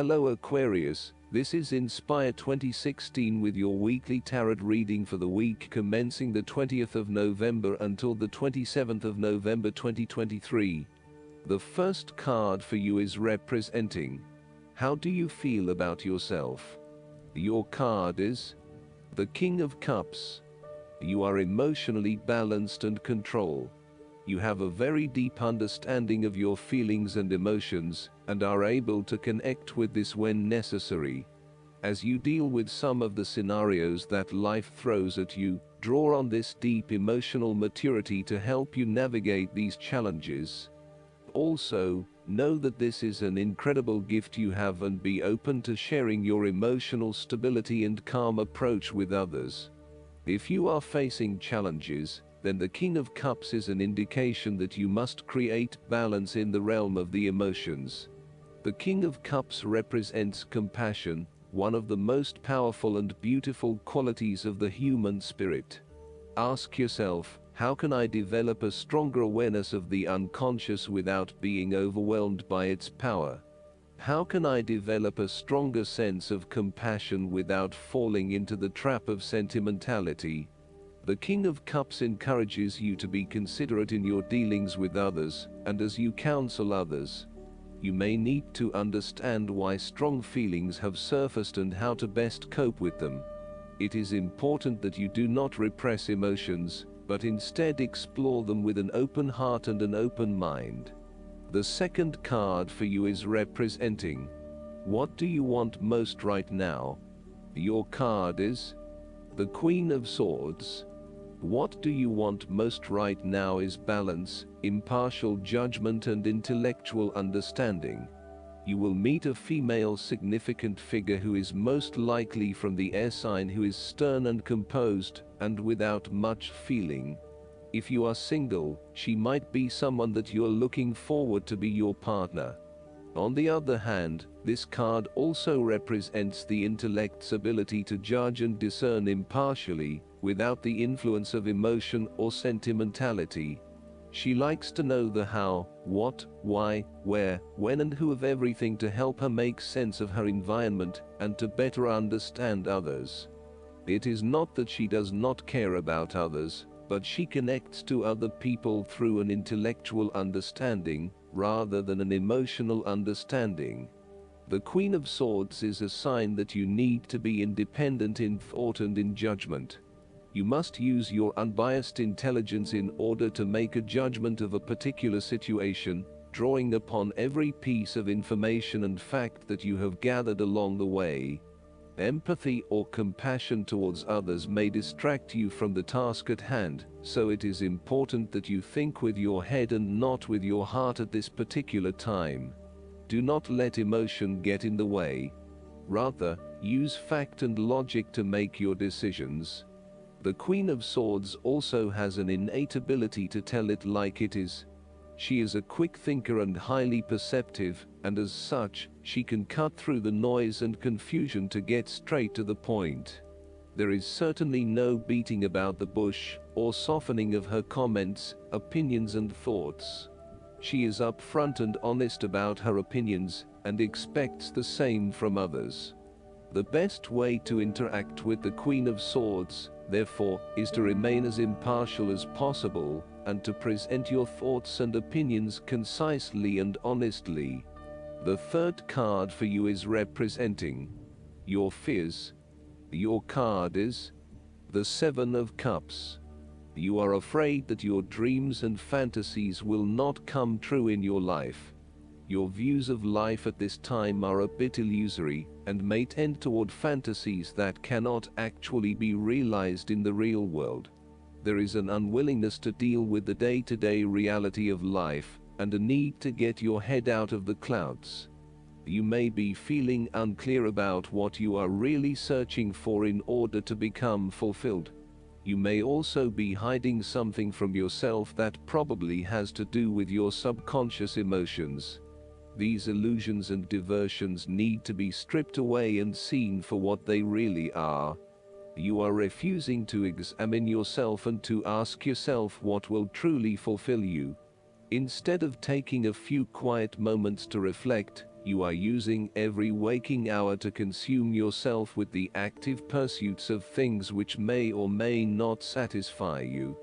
Hello Aquarius, this is Inspire 2016 with your weekly tarot reading for the week commencing the 20th of November until the 27th of November 2023. The first card for you is representing: how do you feel about yourself? Your card is the King of Cups. You are emotionally balanced and control. You have a very deep understanding of your feelings and emotions, and are able to connect with this when necessary. As you deal with some of the scenarios that life throws at you, draw on this deep emotional maturity to help you navigate these challenges. Also, know that this is an incredible gift you have, and be open to sharing your emotional stability and calm approach with others. If you are facing challenges, then the King of Cups is an indication that you must create balance in the realm of the emotions. The King of Cups represents compassion, one of the most powerful and beautiful qualities of the human spirit. Ask yourself, how can I develop a stronger awareness of the unconscious without being overwhelmed by its power? How can I develop a stronger sense of compassion without falling into the trap of sentimentality? The King of Cups encourages you to be considerate in your dealings with others, and as you counsel others, you may need to understand why strong feelings have surfaced and how to best cope with them. It is important that you do not repress emotions, but instead explore them with an open heart and an open mind. The second card for you is representing: what do you want most right now? Your card is the Queen of Swords. What do you want most right now is balance, impartial judgment and intellectual understanding. You will meet a female significant figure who is most likely from the air sign, who is stern and composed, and without much feeling. If you are single, she might be someone that you are looking forward to be your partner. On the other hand, this card also represents the intellect's ability to judge and discern impartially, without the influence of emotion or sentimentality. She likes to know the how, what, why, where, when and who of everything to help her make sense of her environment and to better understand others. It is not that she does not care about others, but she connects to other people through an intellectual understanding, rather than an emotional understanding. The Queen of Swords is a sign that you need to be independent in thought and in judgment. You must use your unbiased intelligence in order to make a judgment of a particular situation, drawing upon every piece of information and fact that you have gathered along the way. Empathy or compassion towards others may distract you from the task at hand, so it is important that you think with your head and not with your heart at this particular time. Do not let emotion get in the way. Rather, use fact and logic to make your decisions. The Queen of Swords also has an innate ability to tell it like it is. She is a quick thinker and highly perceptive, and as such, she can cut through the noise and confusion to get straight to the point. There is certainly no beating about the bush, or softening of her comments, opinions and thoughts. She is upfront and honest about her opinions, and expects the same from others. The best way to interact with the Queen of Swords, therefore, is to remain as impartial as possible, and to present your thoughts and opinions concisely and honestly. The third card for you is representing your fears. Your card is the Seven of Cups. You are afraid that your dreams and fantasies will not come true in your life. Your views of life at this time are a bit illusory, and may tend toward fantasies that cannot actually be realized in the real world. There is an unwillingness to deal with the day-to-day reality of life, and a need to get your head out of the clouds. You may be feeling unclear about what you are really searching for in order to become fulfilled. You may also be hiding something from yourself that probably has to do with your subconscious emotions. These illusions and diversions need to be stripped away and seen for what they really are. You are refusing to examine yourself and to ask yourself what will truly fulfill you. Instead of taking a few quiet moments to reflect, You are using every waking hour to consume yourself with the active pursuits of things which may or may not satisfy you.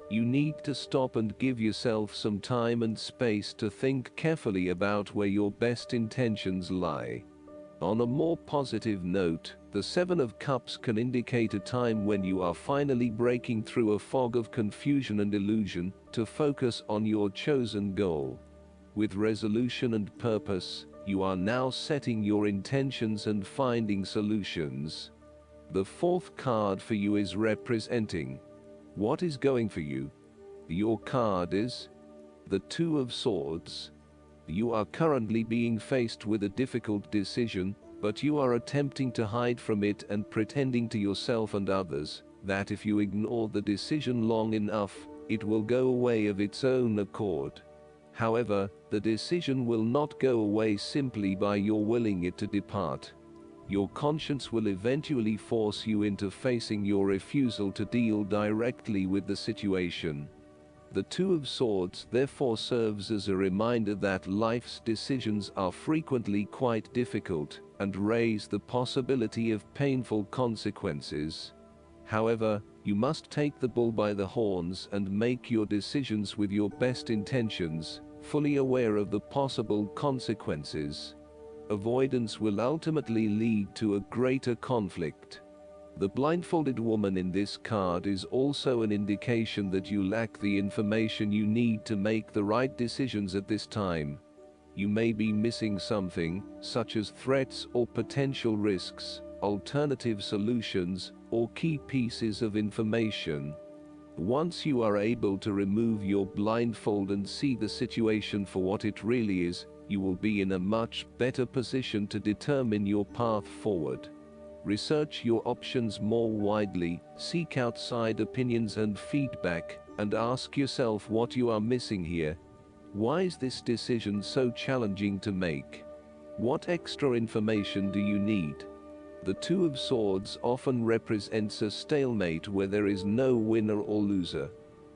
You need to stop and give yourself some time and space to think carefully about where your best intentions lie. On a more positive note, the Seven of Cups can indicate a time when you are finally breaking through a fog of confusion and illusion to focus on your chosen goal. With resolution and purpose, you are now setting your intentions and finding solutions. The fourth card for you is representing what is going for you. Your card is the Two of Swords. You are currently being faced with a difficult decision, but you are attempting to hide from it and pretending to yourself and others that if you ignore the decision long enough, it will go away of its own accord. However, the decision will not go away simply by your willing it to depart. Your conscience will eventually force you into facing your refusal to deal directly with the situation. The Two of Swords therefore serves as a reminder that life's decisions are frequently quite difficult and raise the possibility of painful consequences. However, you must take the bull by the horns and make your decisions with your best intentions, fully aware of the possible consequences. Avoidance will ultimately lead to a greater conflict. The blindfolded woman in this card is also an indication that you lack the information you need to make the right decisions at this time. You may be missing something, such as threats or potential risks, alternative solutions, or key pieces of information. Once you are able to remove your blindfold and see the situation for what it really is, you will be in a much better position to determine your path forward. Research your options more widely, seek outside opinions and feedback, and ask yourself what you are missing here. Why is this decision so challenging to make? What extra information do you need? The Two of Swords often represents a stalemate where there is no winner or loser.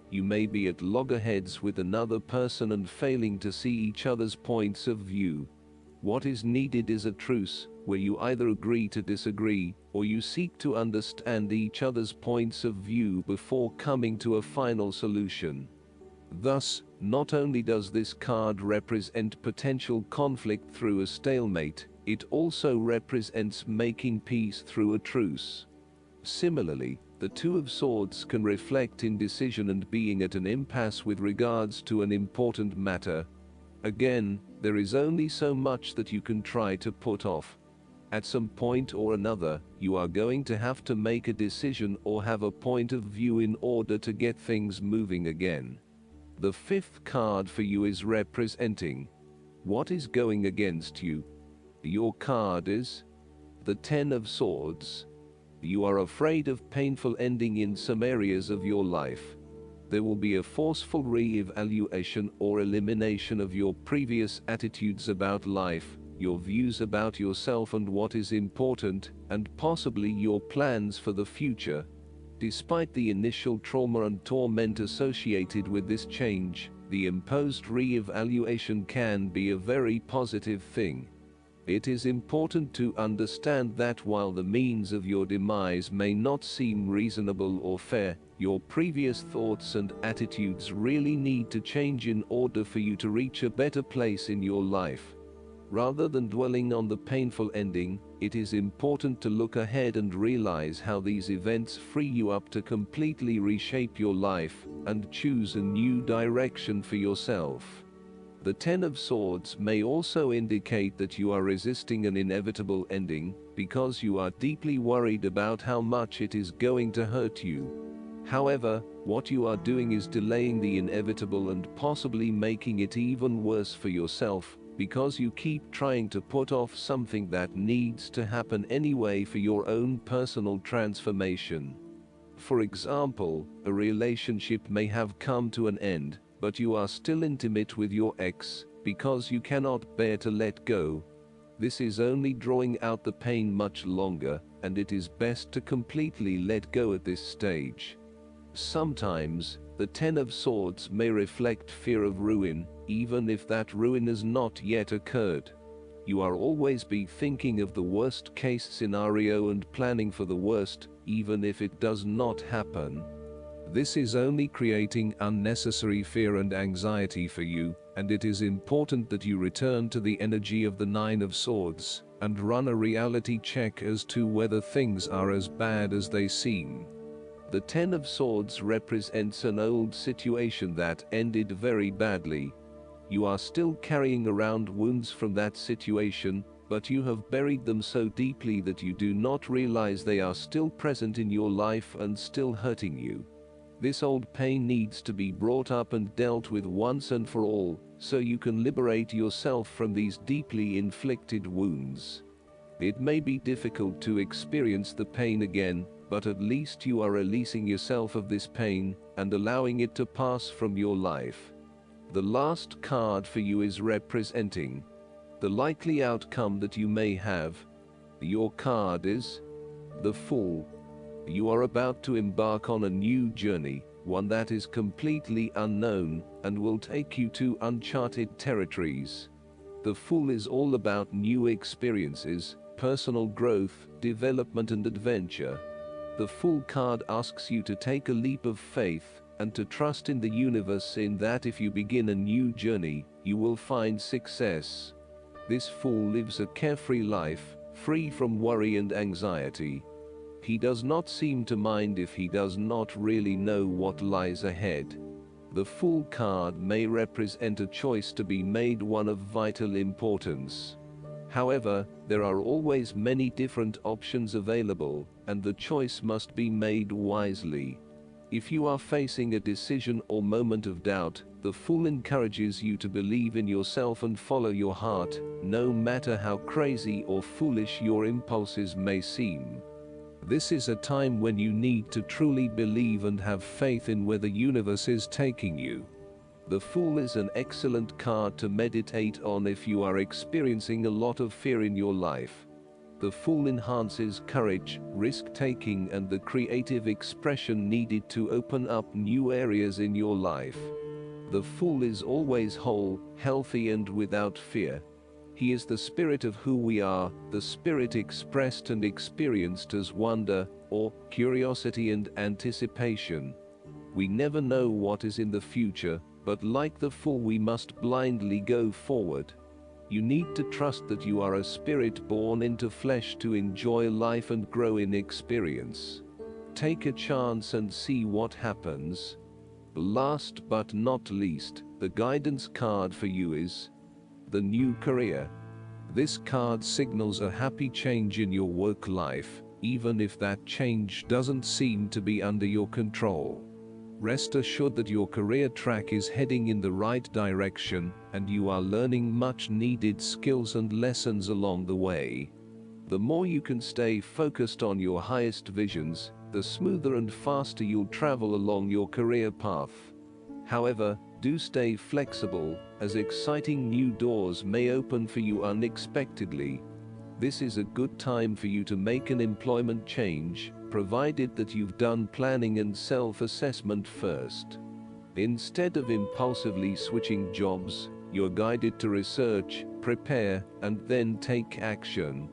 You may be at loggerheads with another person and failing to see each other's points of view. What is needed is a truce, where you either agree to disagree, or you seek to understand each other's points of view before coming to a final solution. Thus, not only does this card represent potential conflict through a stalemate, it also represents making peace through a truce. Similarly, the Two of Swords can reflect indecision and being at an impasse with regards to an important matter. Again, there is only so much that you can try to put off. At some point or another, you are going to have to make a decision or have a point of view in order to get things moving again. The fifth card for you is representing what is going against you. Your card is the Ten of Swords. You are afraid of painful ending in some areas of your life. There will be a forceful re-evaluation or elimination of your previous attitudes about life, your views about yourself and what is important, and possibly your plans for the future. Despite the initial trauma and torment associated with this change, the imposed re-evaluation can be a very positive thing. It is important to understand that while the means of your demise may not seem reasonable or fair, your previous thoughts and attitudes really need to change in order for you to reach a better place in your life. Rather than dwelling on the painful ending, it is important to look ahead and realize how these events free you up to completely reshape your life and choose a new direction for yourself. The Ten of Swords may also indicate that you are resisting an inevitable ending because you are deeply worried about how much it is going to hurt you. However, what you are doing is delaying the inevitable and possibly making it even worse for yourself, because you keep trying to put off something that needs to happen anyway for your own personal transformation. For example, a relationship may have come to an end, but you are still intimate with your ex because you cannot bear to let go. This is only drawing out the pain much longer, and it is best to completely let go at this stage. Sometimes, the Ten of Swords may reflect fear of ruin, even if that ruin has not yet occurred. You are always be thinking of the worst case scenario and planning for the worst, even if it does not happen. This is only creating unnecessary fear and anxiety for you, and it is important that you return to the energy of the Nine of Swords, and run a reality check as to whether things are as bad as they seem. The Ten of Swords represents an old situation that ended very badly. You are still carrying around wounds from that situation, but you have buried them so deeply that you do not realize they are still present in your life and still hurting you. This old pain needs to be brought up and dealt with once and for all, so you can liberate yourself from these deeply inflicted wounds. It may be difficult to experience the pain again, but at least you are releasing yourself of this pain and allowing it to pass from your life. The last card for you is representing the likely outcome that you may have. Your card is the Fool. You are about to embark on a new journey, one that is completely unknown and will take you to uncharted territories. The Fool is all about new experiences, personal growth, development and adventure. The Fool card asks you to take a leap of faith and to trust in the universe, in that if you begin a new journey, you will find success. This Fool lives a carefree life, free from worry and anxiety. He does not seem to mind if he does not really know what lies ahead. The Fool card may represent a choice to be made, one of vital importance. However, there are always many different options available, and the choice must be made wisely. If you are facing a decision or moment of doubt, the Fool encourages you to believe in yourself and follow your heart, no matter how crazy or foolish your impulses may seem. This is a time when you need to truly believe and have faith in where the universe is taking you. The Fool is an excellent card to meditate on if you are experiencing a lot of fear in your life. The Fool enhances courage, risk-taking and the creative expression needed to open up new areas in your life. The Fool is always whole, healthy and without fear. He is the spirit of who we are, the spirit expressed and experienced as wonder, or curiosity and anticipation. We never know what is in the future, but like the Fool we must blindly go forward. You need to trust that you are a spirit born into flesh to enjoy life and grow in experience. Take a chance and see what happens. Last but not least, the guidance card for you is the New Career. This card signals a happy change in your work life, even if that change doesn't seem to be under your control. Rest assured that your career track is heading in the right direction, and you are learning much needed skills and lessons along the way. The more you can stay focused on your highest visions, the smoother and faster you'll travel along your career path. However, do stay flexible, as exciting new doors may open for you unexpectedly. This is a good time for you to make an employment change, provided that you've done planning and self-assessment first. Instead of impulsively switching jobs, you're guided to research, prepare, and then take action.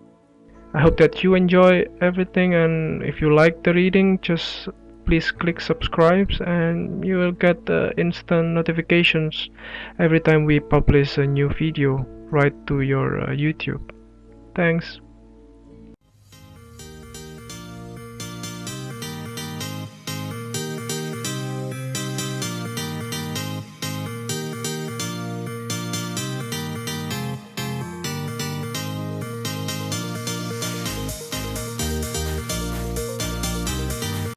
I hope that you enjoy everything, and if you like the reading, just please click subscribe and you will get instant notifications every time we publish a new video right to your YouTube. Thanks.